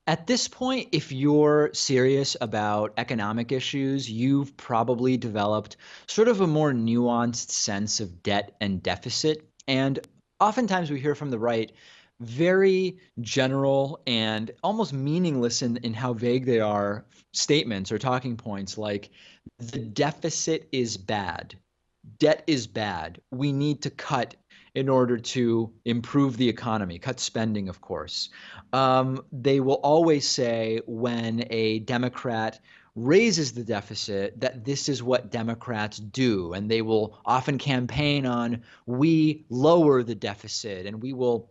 At this point, if you're serious about economic issues, you've probably developed sort of a more nuanced sense of debt and deficit. And oftentimes we hear from the right very general and almost meaningless in how vague they are statements or talking points like the deficit is bad, debt is bad. We need to cut in order to improve the economy, cut spending, of course. They will always say when a Democrat raises the deficit that this is what Democrats do. And they will often campaign on we lower the deficit and we will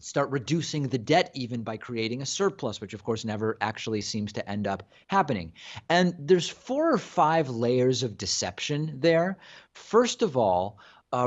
start reducing the debt even by creating a surplus, which of course never actually seems to end up happening. And there's 4 or 5 layers of deception there. First of all,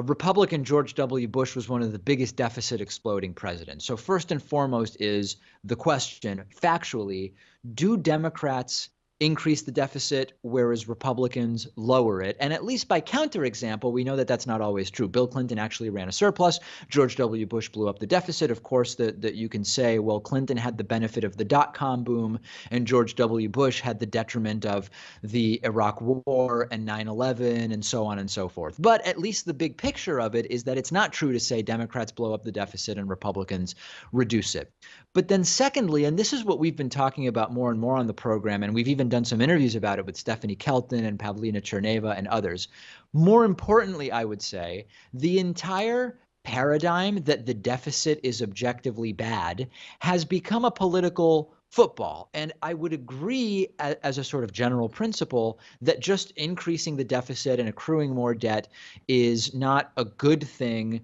Republican George W. Bush was one of the biggest deficit exploding presidents. So, first and foremost is the question factually, do Democrats increase the deficit, whereas Republicans lower it? And at least by counterexample, we know that that's not always true. Bill Clinton actually ran a surplus. George W. Bush blew up the deficit. Of course, that you can say, well, Clinton had the benefit of the dot-com boom, and George W. Bush had the detriment of the Iraq War and 9/11 and so on and so forth. But at least the big picture of it is that it's not true to say Democrats blow up the deficit and Republicans reduce it. But then secondly, and this is what we've been talking about more and more on the program, and we've even done some interviews about it with Stephanie Kelton and Pavlina Cherneva and others. More importantly, I would say the entire paradigm that the deficit is objectively bad has become a political football. And I would agree as a sort of general principle that just increasing the deficit and accruing more debt is not a good thing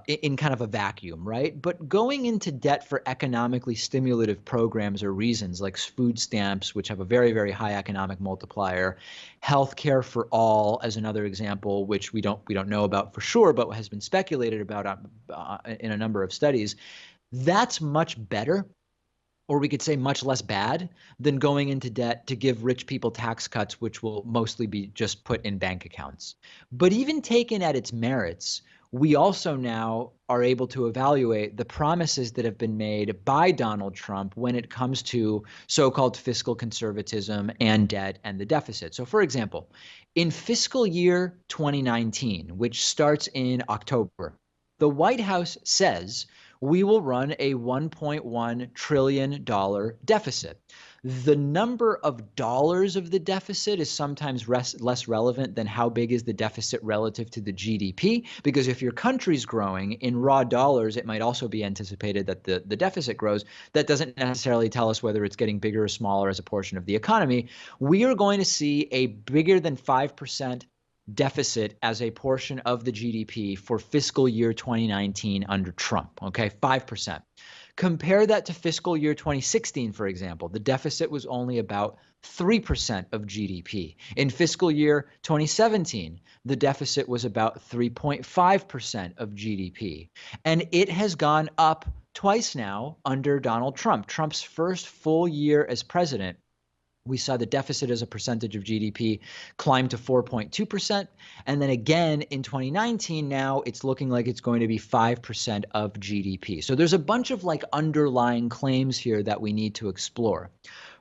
in kind of a vacuum, right? But going into debt for economically stimulative programs or reasons like food stamps, which have a very, very high economic multiplier, healthcare for all as another example, which we don't know about for sure, but has been speculated about in a number of studies. That's much better, or we could say much less bad, than going into debt to give rich people tax cuts, which will mostly be just put in bank accounts. But even taken at its merits, we also now are able to evaluate the promises that have been made by Donald Trump when it comes to so-called fiscal conservatism and debt and the deficit. So, for example, in fiscal year 2019, which starts in October, the White House says we will run a $1.1 trillion deficit. The number of dollars of the deficit is sometimes less relevant than how big is the deficit relative to the GDP, because if your country's growing in raw dollars, it might also be anticipated that the deficit grows. That doesn't necessarily tell us whether it's getting bigger or smaller as a portion of the economy. We are going to see a bigger than 5% deficit as a portion of the GDP for fiscal year 2019 under Trump, okay, 5%. Compare that to fiscal year 2016, for example. The deficit was only about 3% of GDP. In fiscal year 2017, the deficit was about 3.5% of GDP. And it has gone up twice now under Donald Trump. Trump's first full year as president, we saw the deficit as a percentage of GDP climb to 4.2%. And then again in 2019, now it's looking like it's going to be 5% of GDP. So there's a bunch of like underlying claims here that we need to explore.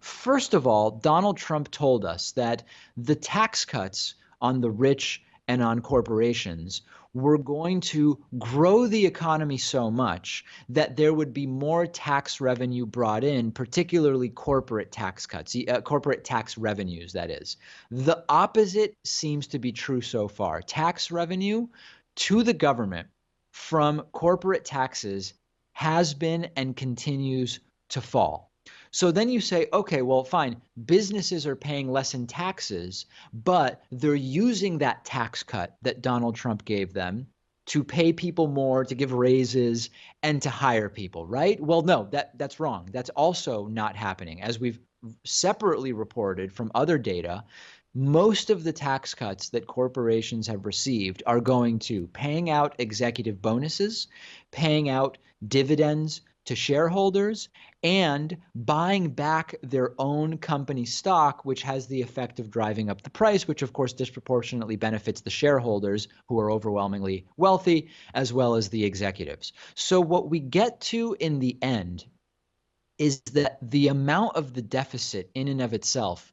First of all, Donald Trump told us that the tax cuts on the rich and on corporations were going to grow the economy so much that there would be more tax revenue brought in, particularly corporate tax cuts, corporate tax revenues, that is. The opposite seems to be true so far. Tax revenue to the government from corporate taxes has been and continues to fall. So then you say, okay, well, fine, businesses are paying less in taxes, but they're using that tax cut that Donald Trump gave them to pay people more, to give raises, and to hire people, right? Well, no, that's wrong. That's also not happening. As we've separately reported from other data, most of the tax cuts that corporations have received are going to paying out executive bonuses, paying out dividends to shareholders, and buying back their own company stock, which has the effect of driving up the price, which of course disproportionately benefits the shareholders who are overwhelmingly wealthy, as well as the executives. So what we get to in the end is that the amount of the deficit in and of itself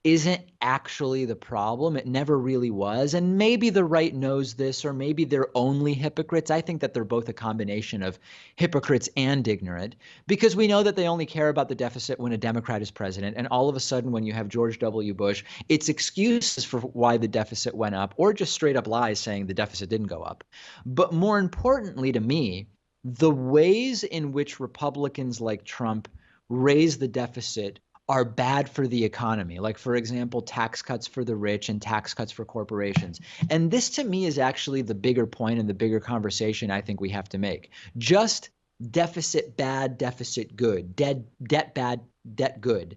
isn't actually the problem. It never really was. And maybe the right knows this, or maybe they're only hypocrites. I think that they're both a combination of hypocrites and ignorant, because we know that they only care about the deficit when a Democrat is president. And all of a sudden, when you have George W. Bush, it's excuses for why the deficit went up, or just straight up lies saying the deficit didn't go up. But more importantly to me, the ways in which Republicans like Trump raise the deficit are bad for the economy. Like, for example, tax cuts for the rich and tax cuts for corporations. And this to me is actually the bigger point and the bigger conversation I think we have to make. Just deficit bad, deficit good, debt bad, debt good.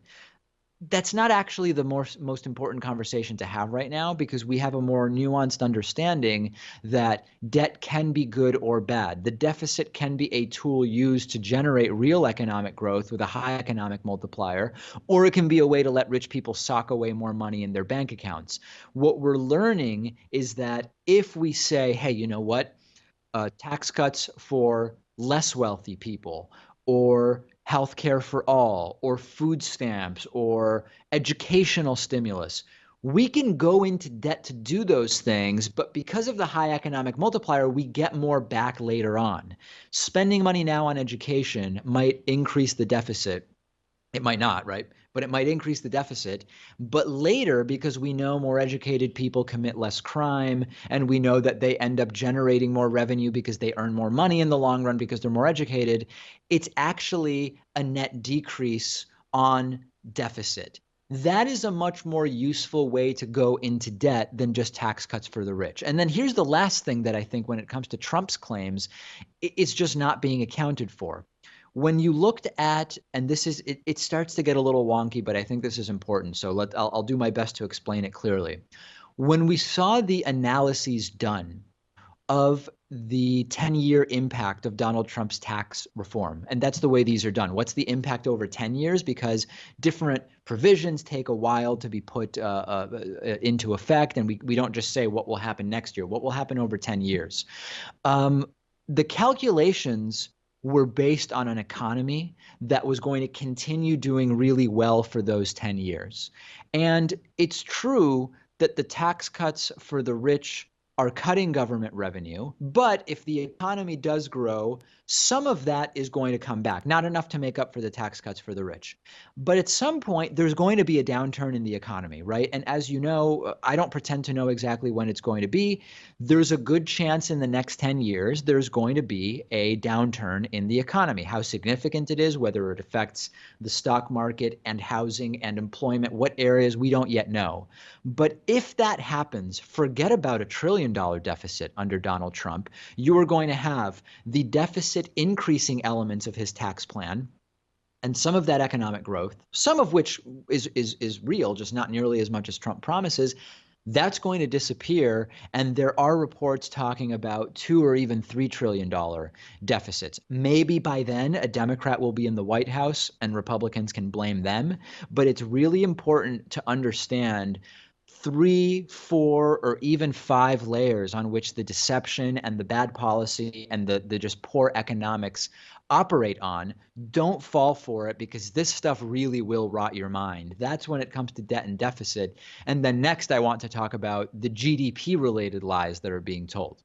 That's not actually the most important conversation to have right now, because we have a more nuanced understanding that debt can be good or bad. The deficit can be a tool used to generate real economic growth with a high economic multiplier, or it can be a way to let rich people sock away more money in their bank accounts. What we're learning is that if we say, hey, you know what? Tax cuts for less wealthy people, or healthcare for all, or food stamps, or educational stimulus. We can go into debt to do those things, but because of the high economic multiplier, we get more back later on. Spending money now on education might increase the deficit. It might not, right? But it might increase the deficit. But later, because we know more educated people commit less crime, and we know that they end up generating more revenue because they earn more money in the long run because they're more educated, it's actually a net decrease on deficit. That is a much more useful way to go into debt than just tax cuts for the rich. And then here's the last thing that I think when it comes to Trump's claims, it's just not being accounted for. When you looked at, and this is, it starts to get a little wonky, but I think this is important. So I'll do my best to explain it clearly. When we saw the analyses done of the 10-year impact of Donald Trump's tax reform, and that's the way these are done. What's the impact over 10 years? Because different provisions take a while to be put into effect, and we don't just say what will happen next year, what will happen over 10 years. The calculations were based on an economy that was going to continue doing really well for those 10 years. And it's true that the tax cuts for the rich are cutting government revenue. But if the economy does grow, some of that is going to come back, not enough to make up for the tax cuts for the rich. But at some point, there's going to be a downturn in the economy, right? And as you know, I don't pretend to know exactly when it's going to be. There's a good chance in the next 10 years, there's going to be a downturn in the economy. How significant it is, whether it affects the stock market and housing and employment, what areas, we don't yet know. But if that happens, forget about $1 trillion deficit under Donald Trump. You are going to have the deficit increasing elements of his tax plan, and some of that economic growth, some of which is real, just not nearly as much as Trump promises. That's going to disappear, and there are reports talking about $2 or even $3 trillion deficits. Maybe by then a Democrat will be in the White House and Republicans can blame them, but it's really important to understand 3, 4, or even 5 layers on which the deception and the bad policy and the just poor economics operate on. Don't fall for it, because this stuff really will rot your mind. That's when it comes to debt and deficit. And then next, I want to talk about the GDP related lies that are being told.